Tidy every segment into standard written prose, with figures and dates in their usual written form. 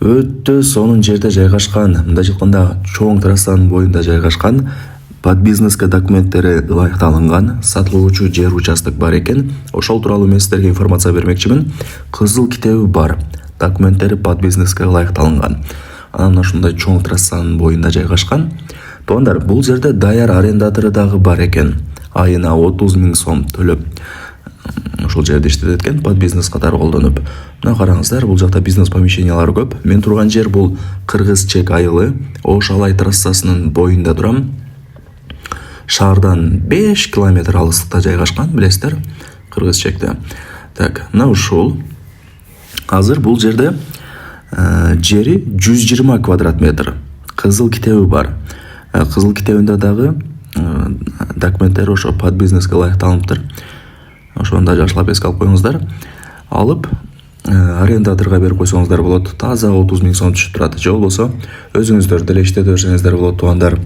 Өтө сонун жерде жайгашкан, мындайча айтканда чоң трассанын боюнда жайгашкан, под бизнеске документтери ылайыкталынган сатылуучу жер участок бар экен. Ошол тууралуу мен сиздерге информация бермекчимин. Кызыл китеби бар, документтери под бизнеске ылайыкталынган. Анан ушундай чоң трассанын боюнда жайгашкан. Туугандар, бул жерде даяр арендатору дагы бар экен. Айына 30 000 сом төлөп ошол жерде иштетет экен, под бизнес катары колдонуп. Мына караңыздар, бул жакта бизнес помещениялары көп. Мен турган жер бул Кыргыз Чек айылы, Ош Алай трассасынын боюнда турам. Шаардан 5 километр алыстыкта жайгашкан, билесиздер, Кыргыз Чекте. Так, мына ушул. Азыр бул жерде жери 120 квадрат метр. Кызыл китеби бар. Кызыл китебинде дагы документтер ошо под бизнеске ылайыкталыптыр. Ошону да жакшылап эске алып коюңуздар. Алып арендаторго берип койсоңуздар болот. Таза 30 000 сом түшүп турат. Же болбосо өзүңүздөр деле иштете берсеңиздер болот, туугандар.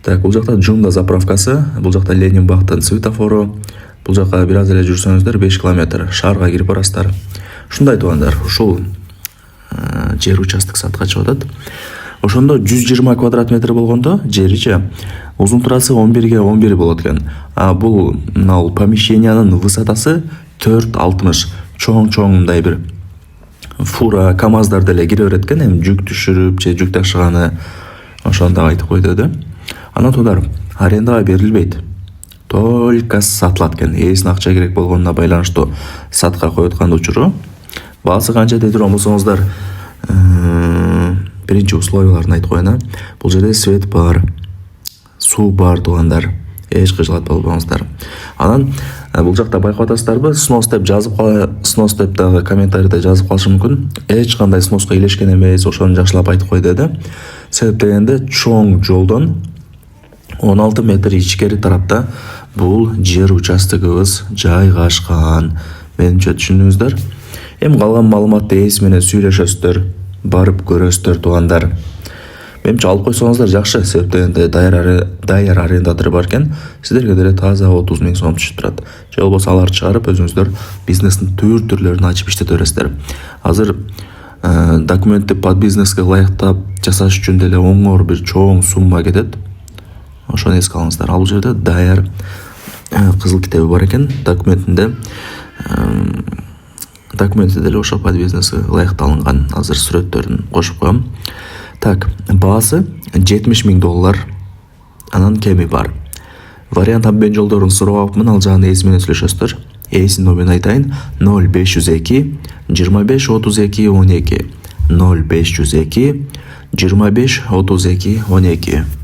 Так, бул жакта Жумда заправкасы, бул жакта Ленин бактын светофору. Бул жака бир аз эле жүрсөңүздөр 5 километр шаарга кирип барасыздар. Ушундай, туугандар, ушул жер участок сатка чыгып атат. Ошондо 120 квадрат метр болгондо жеричи узун турасы 11 ге 11 болот экен. А бул помещениянын высотасы 4,60. Чоң мындай бир фура, КамАЗдар деле кире берет экен, эми жүк түшүрүп же жүк ташыганы, ошону да айтып койду да. Анан туугандар, арендага берилбейт. Только сатылат экен. Ээсине акча керек болгонуна байланыштуу сатка коюлган учуру. Баасы канча дей турган болсоңуздар, биринчи условияларын айтып коеюн. Бул жерде свет бар, суу бар, туугандар. Эч кыйшылат болбоңуздар. Анан бул жакта байкап атасыздарбы? Снос деп жазып снос деп дагы комментарийде жазып калышы мүмкүн. Эч кандай сноска илешкен эмес, ошону жакшылап айтып койду да. Себеп дегенде чоң жолдон 16 метр ичкери тарапта бул жер участогубуз жайгашкан. Менимче түшүндүңүздөр. Эми калган маалыматты ээси менен сүйлөшөсүздөр, барып көрөсүздөр, туугандар. Менимче алып койсоңуздар жакшы, себеп дегенде даяр арендатору бар экен. Сиздерге деле таза 30 000 сом түшүп турат. Же болбосо алар чыгарып өзүңүздөр бизнестин түрлөрүн ачып иштете бересиздер. Азыр документти под бизнеске ылайыктап жасаш үчүн деле оңор бир чоң сумма кетет. Ошону эске алыңыздар. Ал жерде даяр кызыл китеби бар экен. Документи деле ошо под бизнеске ылайыкталынган. Азыр сүрөттөрүн кошуп коем. Так, баасы $70 000. Анан кеми бар. Вариант обмен жолдорун сурабапмын, ал жагын ээси менен сүйлөшөсүздөр. Ээсинин номерин айтайын: 0502 25 32 12. 0502 25 32 12.